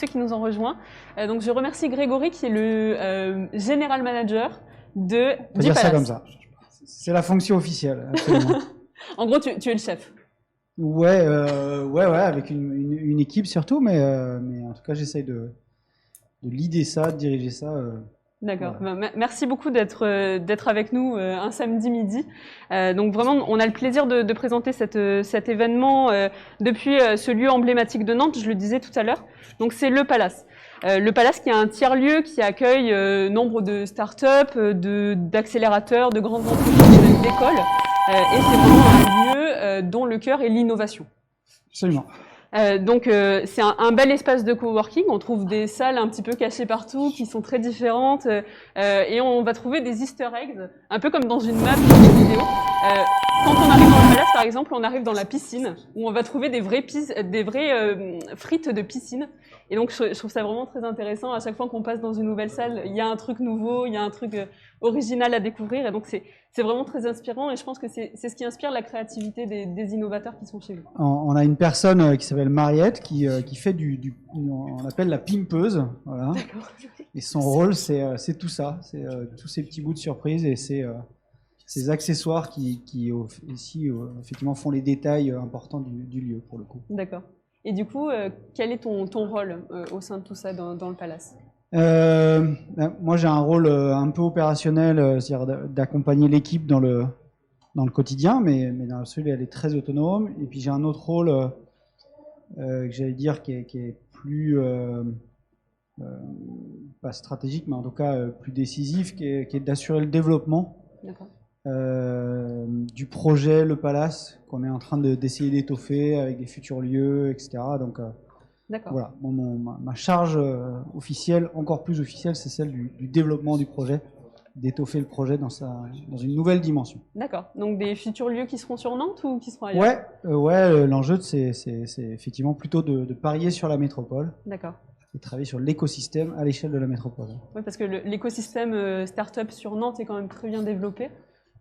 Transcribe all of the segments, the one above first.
ceux qui nous ont rejoints. Donc je remercie Grégory qui est le General Manager du dire Palace. Ça comme ça. C'est la fonction officielle, absolument. En gros, tu es le chef. Ouais, avec une équipe surtout, mais en tout cas, j'essaye de leader ça, de diriger ça. D'accord. Voilà. Merci beaucoup d'être avec nous un samedi midi. Donc vraiment, on a le plaisir de présenter cet événement depuis ce lieu emblématique de Nantes. Je le disais tout à l'heure. Donc c'est le Palace. Le Palace qui est un tiers-lieu qui accueille nombre de start-up, d'accélérateurs, de grandes entreprises, d'écoles. Et c'est vraiment un lieu dont le cœur est l'innovation. Absolument. Donc c'est un bel espace de coworking. On trouve des salles un petit peu cachées partout qui sont très différentes et on va trouver des Easter eggs, un peu comme dans une map de vidéo. Quand on arrive dans le Palace, par exemple, on arrive dans la piscine où on va trouver des vraies frites de piscine. Et donc je trouve ça vraiment très intéressant. À chaque fois qu'on passe dans une nouvelle salle, il y a un truc nouveau, il y a un truc original à découvrir. Et donc c'est vraiment très inspirant et je pense que c'est ce qui inspire la créativité des innovateurs qui sont chez vous. On a une personne qui s'appelle Mariette qui fait on appelle la pimpeuse, voilà. Et son rôle c'est tout ça, c'est tous ces petits bouts de surprise et ces accessoires qui ici effectivement font les détails importants du lieu pour le coup. D'accord. Et du coup, quel est ton rôle au sein de tout ça dans le Palace ? Moi j'ai un rôle un peu opérationnel, c'est-à-dire d'accompagner l'équipe dans le quotidien, mais dans l'absolu elle est très autonome. Et puis j'ai un autre rôle que j'allais dire qui est plus pas stratégique, mais en tout cas plus décisif, qui est d'assurer le développement du projet Le Palace qu'on est en train d'essayer d'étoffer avec des futurs lieux, etc. Donc voilà, ma charge officielle, encore plus officielle, c'est celle du développement du projet, d'étoffer le projet dans une nouvelle dimension. D'accord. Donc des futurs lieux qui seront sur Nantes ou qui seront ailleurs ? Ouais, l'enjeu c'est effectivement plutôt de parier sur la métropole. D'accord. Et travailler sur l'écosystème à l'échelle de la métropole. Oui, parce que l'écosystème start-up sur Nantes est quand même très bien développé.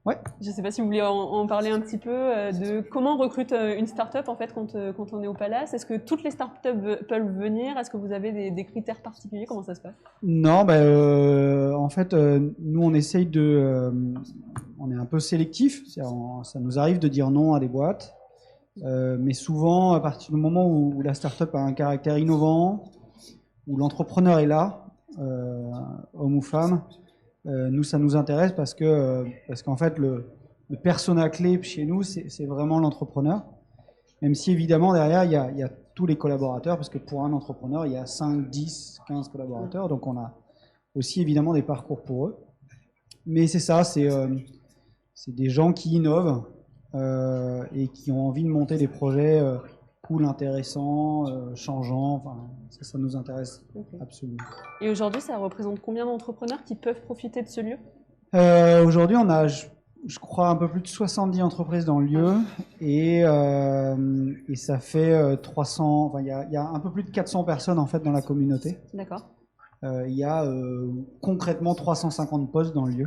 Ouais. Je ne sais pas si vous voulez en parler un petit peu de comment on recrute une start-up en fait quand on est au Palace. Est-ce que toutes les start-up peuvent venir ? Est-ce que vous avez des critères particuliers ? Comment ça se passe ? Non, en fait, nous on essaye on est un peu sélectif. Ça nous arrive de dire non à des boîtes, mais souvent à partir du moment où la start-up a un caractère innovant, où l'entrepreneur est là, homme ou femme. Nous, ça nous intéresse parce qu'en fait, le persona clé chez nous, c'est vraiment l'entrepreneur. Même si, évidemment, derrière, il y a tous les collaborateurs, parce que pour un entrepreneur, il y a 5, 10, 15 collaborateurs. Donc, on a aussi, évidemment, des parcours pour eux. Mais c'est ça, c'est des gens qui innovent et qui ont envie de monter des projets cool, intéressants, changeants. Enfin, ça nous intéresse absolument. Et aujourd'hui, ça représente combien d'entrepreneurs qui peuvent profiter de ce lieu ? Aujourd'hui, on a, je crois, un peu plus de 70 entreprises dans le lieu et ça fait 300. Enfin, il y a un peu plus de 400 personnes en fait dans la communauté. D'accord. Il y a concrètement 350 postes dans le lieu.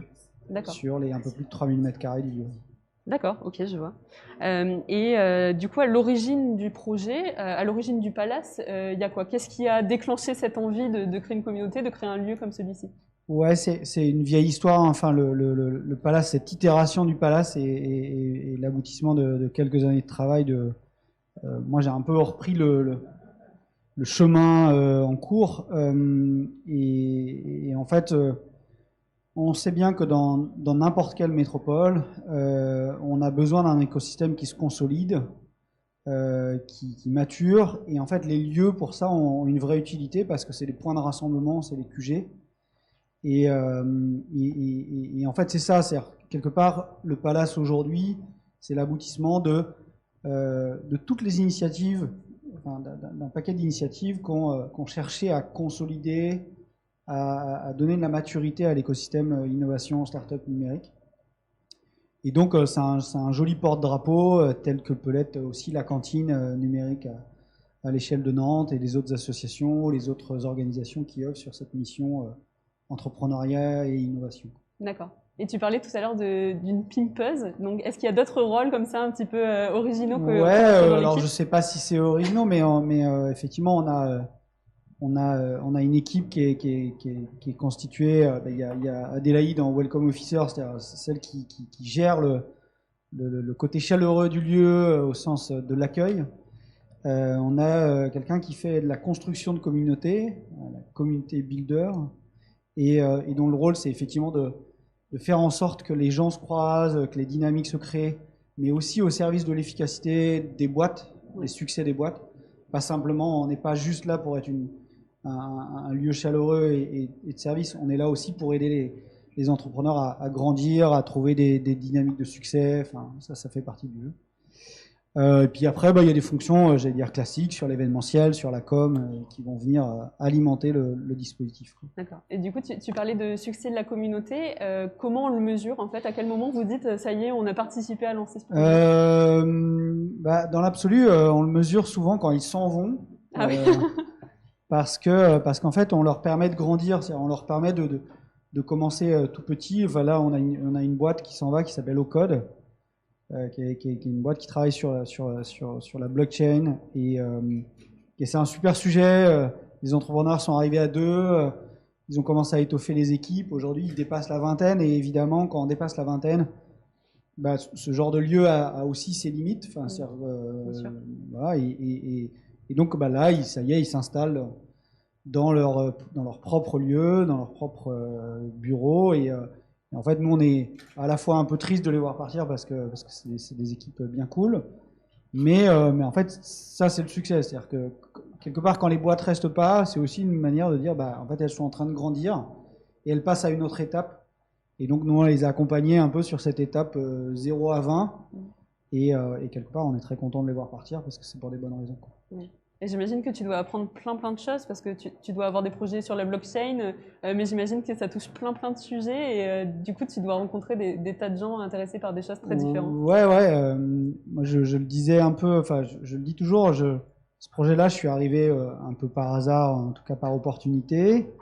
D'accord. Sur les un peu plus de 3000 m² du lieu. D'accord, ok, je vois. Du coup, à l'origine du projet, à l'origine du Palace, il y a quoi ? Qu'est-ce qui a déclenché cette envie de créer une communauté, de créer un lieu comme celui-ci ? Ouais, c'est une vieille histoire. Enfin, le Palace, cette itération du Palace est l'aboutissement de quelques années de travail. Moi, j'ai un peu repris le chemin en cours. Et en fait... on sait bien que dans n'importe quelle métropole, on a besoin d'un écosystème qui se consolide, qui mature. Et en fait, les lieux, pour ça, ont une vraie utilité parce que c'est les points de rassemblement, c'est les QG. Et en fait, c'est ça. C'est quelque part, le Palace aujourd'hui, c'est l'aboutissement de toutes les initiatives, enfin, d'un paquet d'initiatives qu'on cherchait à consolider, à donner de la maturité à l'écosystème innovation start-up numérique. Et donc, c'est un joli porte-drapeau, tel que peut l'être aussi la cantine numérique à l'échelle de Nantes et les autres associations, les autres organisations qui œuvrent sur cette mission entrepreneuriat et innovation. D'accord. Et tu parlais tout à l'heure d'une pimpeuse. Donc, est-ce qu'il y a d'autres rôles comme ça un petit peu originaux que Ouais, alors je sais pas si c'est originaux, mais effectivement, on a on a une équipe qui est constituée. Il y a Adélaïde en Welcome Officer, c'est-à-dire celle qui gère le côté chaleureux du lieu au sens de l'accueil. On a quelqu'un qui fait de la construction de communauté, la community builder, et dont le rôle c'est effectivement de faire en sorte que les gens se croisent, que les dynamiques se créent, mais aussi au service de l'efficacité des boîtes, des succès des boîtes. Pas simplement, on n'est pas juste là pour être un lieu chaleureux et de service, on est là aussi pour aider les entrepreneurs à grandir, à trouver des dynamiques de succès. Enfin, ça fait partie du jeu. Et puis après, il y a des fonctions, j'allais dire classiques, sur l'événementiel, sur la com, qui vont venir alimenter le dispositif. D'accord. Et du coup, tu parlais de succès de la communauté. Comment on le mesure en fait? À quel moment vous dites ça y est, on a participé à lancer ce projet? Dans l'absolu, on le mesure souvent quand ils s'en vont. Ah oui. Parce qu'en fait, on leur permet de grandir, on leur permet de commencer tout petit. Enfin, là, on a une boîte qui s'en va qui s'appelle Ocode. Qui est une boîte qui travaille sur la blockchain et c'est un super sujet. Les entrepreneurs sont arrivés à 2, ils ont commencé à étoffer les équipes. Aujourd'hui, ils dépassent la vingtaine et évidemment, quand on dépasse la vingtaine, ce genre de lieu a aussi ses limites. Enfin, voilà, et donc là, ça y est, ils s'installent dans leur propre lieu, dans leur propre bureau et en fait, nous, on est à la fois un peu triste de les voir partir parce que c'est des équipes bien cool, mais en fait, ça, c'est le succès. C'est-à-dire que quelque part, quand les boîtes restent pas, c'est aussi une manière de dire, en fait, elles sont en train de grandir et elles passent à une autre étape. Et donc, nous, on les a accompagnées un peu sur cette étape 0 à 20. Et quelque part, on est très content de les voir partir parce que c'est pour des bonnes raisons. Oui. Et j'imagine que tu dois apprendre plein de choses parce que tu dois avoir des projets sur la blockchain, mais j'imagine que ça touche plein de sujets et du coup tu dois rencontrer des tas de gens intéressés par des choses très différentes. Ouais. Moi je le disais un peu, enfin je le dis toujours, ce projet-là, je suis arrivé un peu par hasard, en tout cas par opportunité.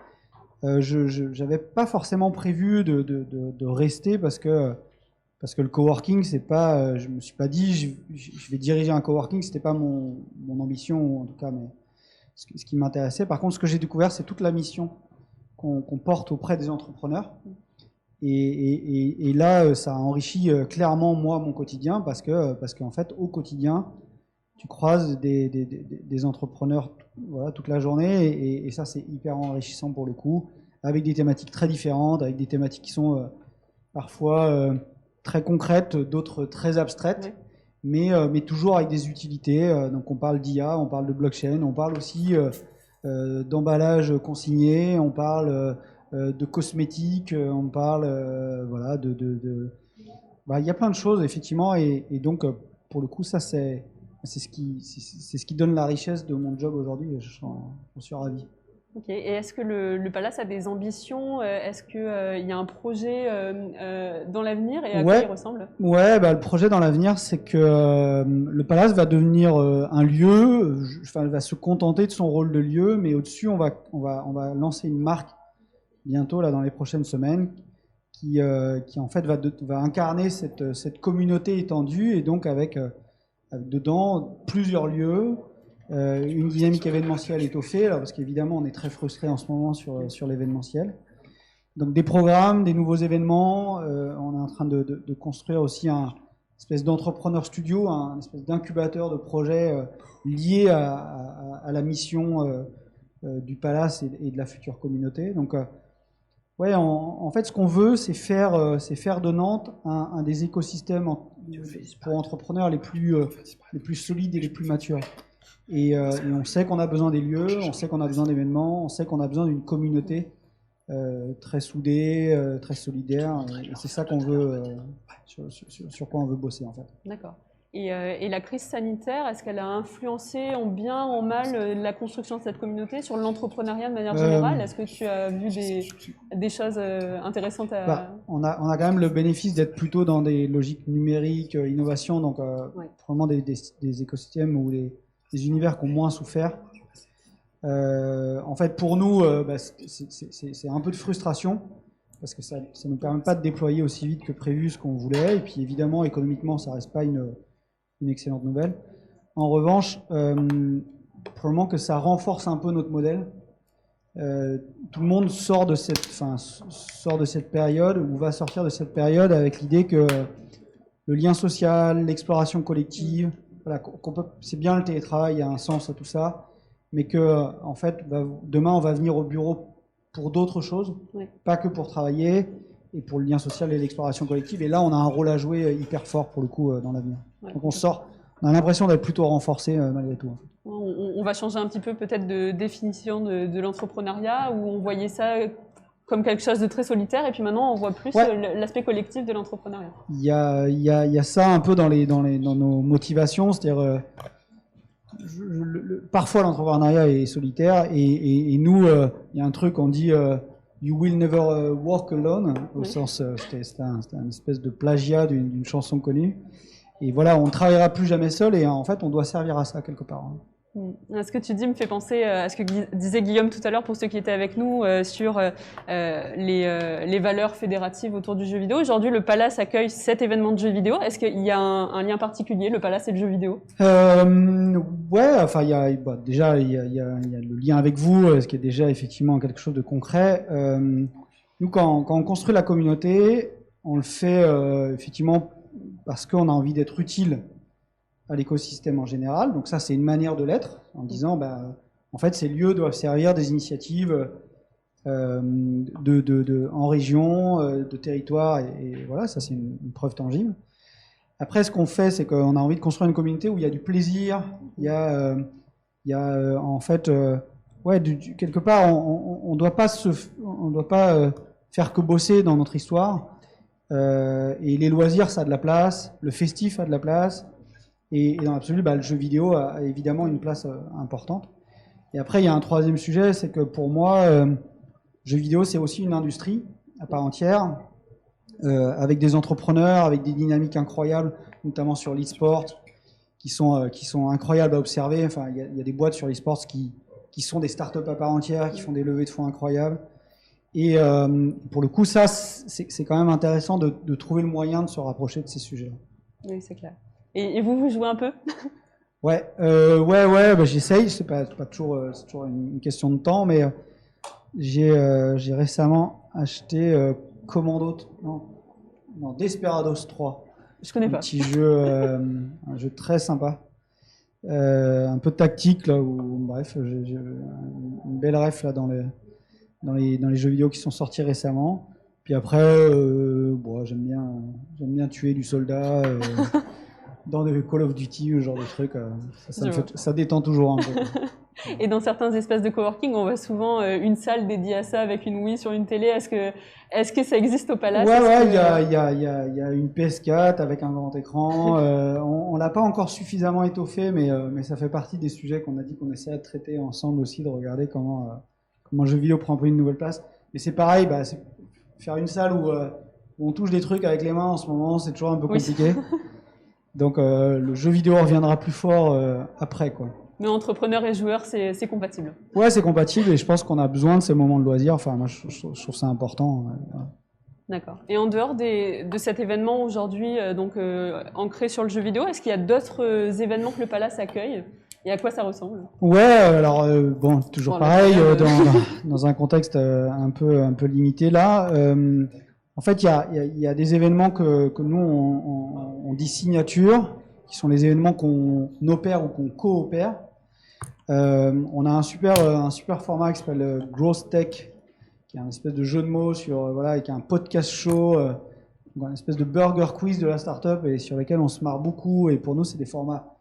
J'avais pas forcément prévu de rester parce que le coworking, c'est pas, je me suis pas dit, je vais diriger un coworking, c'était pas mon ambition, en tout cas, mais ce qui m'intéressait. Par contre, ce que j'ai découvert, c'est toute la mission qu'on porte auprès des entrepreneurs. Et là, ça a enrichi clairement, moi, mon quotidien, parce qu'en fait, au quotidien, tu croises des entrepreneurs voilà, toute la journée, et ça, c'est hyper enrichissant pour le coup, avec des thématiques très différentes, avec des thématiques qui sont parfois très concrètes, d'autres très abstraites, oui. mais toujours avec des utilités. Donc on parle d'IA, on parle de blockchain, on parle aussi d'emballage consigné, on parle de cosmétiques, on parle voilà, il y a plein de choses effectivement, et donc pour le coup ça c'est ce qui donne la richesse de mon job aujourd'hui, et j'en suis ravi. Ok, et est-ce que le Palace a des ambitions? Est-ce qu'il y a un projet dans l'avenir et à quoi il ressemble? Ouais, le projet dans l'avenir, c'est que le Palace va devenir un lieu, va se contenter de son rôle de lieu, mais au-dessus, on va lancer une marque bientôt, là, dans les prochaines semaines, qui en fait va incarner cette communauté étendue, et donc avec dedans plusieurs lieux. Une dynamique événementielle étoffée, là, parce qu'évidemment on est très frustré en ce moment sur l'événementiel. Donc des programmes, des nouveaux événements, on est en train de construire aussi un espèce d'entrepreneur studio, un espèce d'incubateur de projets liés à la mission du Palace et de la future communauté. Donc en fait ce qu'on veut, c'est faire de Nantes un des écosystèmes pour entrepreneurs les plus solides et les plus matures. Et on sait qu'on a besoin des lieux, on sait qu'on a besoin d'événements, on sait qu'on a besoin d'une communauté très soudée, très solidaire. Et c'est ça qu'on veut, sur quoi on veut bosser en fait. D'accord. Et la crise sanitaire, est-ce qu'elle a influencé en bien, en mal, la construction de cette communauté, sur l'entrepreneuriat de manière générale? Est-ce que tu as vu des choses intéressantes on a quand même le bénéfice d'être plutôt dans des logiques numériques, innovation, donc vraiment des écosystèmes où des univers qui ont moins souffert. En fait, pour nous, c'est un peu de frustration, parce que ça ne nous permet pas de déployer aussi vite que prévu ce qu'on voulait, et puis évidemment, économiquement, ça reste pas une excellente nouvelle. En revanche, probablement que ça renforce un peu notre modèle, tout le monde sort de cette période ou va sortir de cette période avec l'idée que le lien social, l'exploration collective, voilà, c'est bien le télétravail, il y a un sens à tout ça, mais que en fait, demain on va venir au bureau pour d'autres choses, pas que pour travailler, et pour le lien social et l'exploration collective. Et là, on a un rôle à jouer hyper fort pour le coup dans l'avenir. Donc on a l'impression d'être plutôt renforcé malgré tout. En fait. On va changer un petit peu peut-être de définition de l'entrepreneuriat, où on voyait ça comme quelque chose de très solitaire, et puis maintenant on voit plus l'aspect collectif de l'entrepreneuriat. Il y a ça un peu dans nos motivations, c'est-à-dire parfois l'entrepreneuriat est solitaire, et nous, il y a un truc, on dit You will never walk alone, au sens, c'était un espèce de plagiat d'une chanson connue. Et voilà, on ne travaillera plus jamais seul, et en fait, on doit servir à ça quelque part. Ce que tu dis me fait penser à ce que disait Guillaume tout à l'heure pour ceux qui étaient avec nous sur les valeurs fédératives autour du jeu vidéo. Aujourd'hui, le Palace accueille 7 événements de jeux vidéo. Est-ce qu'il y a un lien particulier, le Palace et le jeu vidéo? Ouais, enfin, déjà, il y a le lien avec vous, ce qui est déjà effectivement quelque chose de concret. Nous, quand on construit la communauté, on le fait effectivement parce qu'on a envie d'être utile à l'écosystème en général. Donc ça, c'est une manière de l'être, en disant, en fait, ces lieux doivent servir des initiatives en région, de territoire, et voilà, ça c'est une preuve tangible. Après, ce qu'on fait, c'est qu'on a envie de construire une communauté où il y a du plaisir, il y a en fait, quelque part, on ne doit pas faire que bosser dans notre histoire, et les loisirs, ça a de la place, le festif a de la place, et dans l'absolu, le jeu vidéo a évidemment une place importante. Et après, il y a un troisième sujet, c'est que pour moi, jeu vidéo, c'est aussi une industrie à part entière, avec des entrepreneurs, avec des dynamiques incroyables, notamment sur l'e-sport, qui sont incroyables à observer. Enfin, il y a des boîtes sur l'e-sport qui sont des startups à part entière, qui font des levées de fonds incroyables. Et pour le coup, ça, c'est quand même intéressant de trouver le moyen de se rapprocher de ces sujets-là. Oui, c'est clair. Et vous jouez un peu? Ouais, j'essaye. C'est pas toujours, c'est toujours une question de temps, mais j'ai récemment acheté Desperados 3. Je connais pas. Un petit jeu, un jeu très sympa, un peu tactique là. Bref, j'ai une belle ref là dans les jeux vidéo qui sont sortis récemment. Puis après, j'aime bien tuer du soldat. Dans des Call of Duty, ce genre de trucs, ça détend toujours un peu. Et dans certains espaces de coworking, on voit souvent une salle dédiée à ça avec une Wii sur une télé. Est-ce que ça existe au Palace? Ouais, il y a une PS4 avec un grand écran. On l'a pas encore suffisamment étoffé, mais ça fait partie des sujets qu'on a dit qu'on essaiera de traiter ensemble aussi, de regarder comment le jeu vidéo prend un peu une nouvelle place. Mais c'est pareil, c'est faire une salle où on touche des trucs avec les mains en ce moment, c'est toujours un peu compliqué. Donc le jeu vidéo reviendra plus fort après, quoi. Mais entrepreneur et joueur, c'est compatible. Ouais, c'est compatible, et je pense qu'on a besoin de ces moments de loisirs. Enfin, moi, je trouve ça important. Voilà. D'accord. Et en dehors de cet événement aujourd'hui, ancré sur le jeu vidéo, est-ce qu'il y a d'autres événements que le Palace accueille? Et à quoi ça ressemble? Ouais, alors toujours pareil, dans un contexte un peu limité là. En fait, il y a des événements que nous on dit signature, qui sont les événements qu'on opère ou qu'on coopère. On a un super format qui s'appelle Growth Tech, qui est un espèce de jeu de mots avec un podcast show, une espèce de burger quiz de la startup, et sur lesquels on se marre beaucoup. Et pour nous, c'est des formats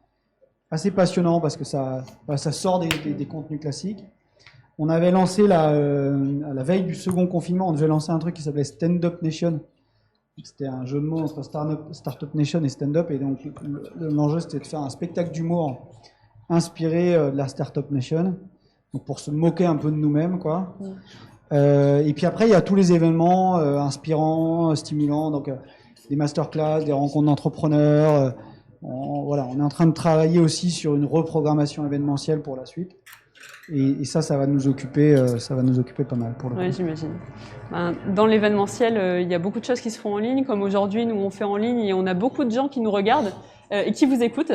assez passionnants parce que ça sort des contenus classiques. On avait lancé à la veille du second confinement, on devait lancer un truc qui s'appelait Stand Up Nation. C'était un jeu de mots entre Startup Nation et Stand Up, et donc l'enjeu c'était de faire un spectacle d'humour inspiré de la Startup Nation, donc pour se moquer un peu de nous-mêmes, quoi. Et puis après il y a tous les événements inspirants, stimulants, donc des masterclass, des rencontres d'entrepreneurs. On est en train de travailler aussi sur une reprogrammation événementielle pour la suite. Et ça va nous occuper pas mal pour le coup. Oui, j'imagine. Dans l'événementiel, il y a beaucoup de choses qui se font en ligne, comme aujourd'hui, nous on fait en ligne et on a beaucoup de gens qui nous regardent. et qui vous écoutent.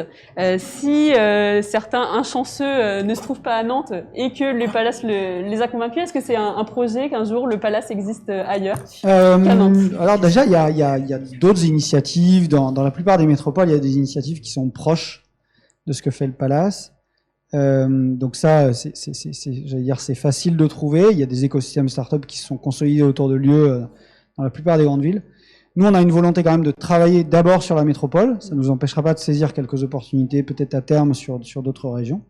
Si certains inchanceux ne se trouvent pas à Nantes et que le Palace les a convaincus, est-ce que c'est un projet qu'un jour le Palace existe ailleurs qu'à Nantes? Alors déjà, il y a d'autres initiatives. Dans la plupart des métropoles, il y a des initiatives qui sont proches de ce que fait le Palace. Donc ça, j'allais dire, c'est facile de trouver. Il y a des écosystèmes startups qui se sont consolidés autour de lieux dans la plupart des grandes villes. Nous, on a une volonté quand même de travailler d'abord sur la métropole. Ça ne nous empêchera pas de saisir quelques opportunités, peut-être à terme sur d'autres régions.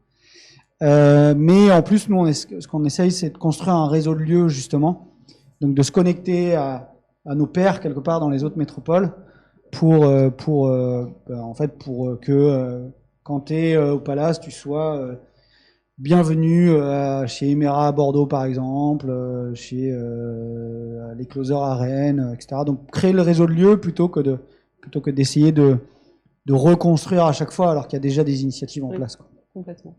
Mais en plus, nous, ce qu'on essaye, c'est de construire un réseau de lieux, justement. Donc de se connecter à nos pairs, quelque part, dans les autres métropoles, pour que quand tu es au Palace, tu sois bienvenue chez Emera à Bordeaux, par exemple, chez les Closers à Rennes, etc. Donc créer le réseau de lieux plutôt que d'essayer de reconstruire à chaque fois alors qu'il y a déjà des initiatives en place, quoi. Complètement.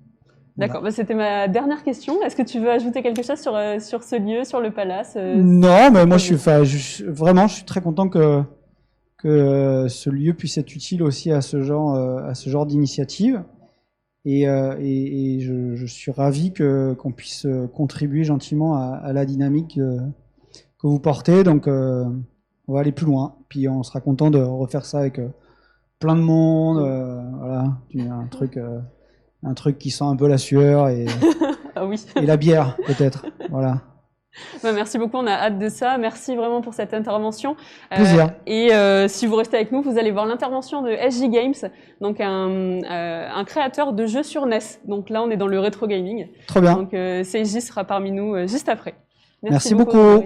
D'accord, bah, c'était ma dernière question. Est-ce que tu veux ajouter quelque chose sur ce lieu, sur le Palace Non, mais moi je suis très content que ce lieu puisse être utile aussi à ce genre d'initiative. Et je suis ravi qu'on puisse contribuer gentiment à la dynamique que vous portez. Donc, on va aller plus loin. Puis, on sera content de refaire ça avec plein de monde. Voilà, un truc qui sent un peu la sueur et, ah oui. et la bière, peut-être. Voilà. Bah, merci beaucoup, on a hâte de ça. Merci vraiment pour cette intervention. Plaisir. Si vous restez avec nous, vous allez voir l'intervention de SJ Games, donc un créateur de jeux sur NES. Donc là, on est dans le rétro gaming. Trop bien. Donc CJ sera parmi nous juste après. Merci beaucoup.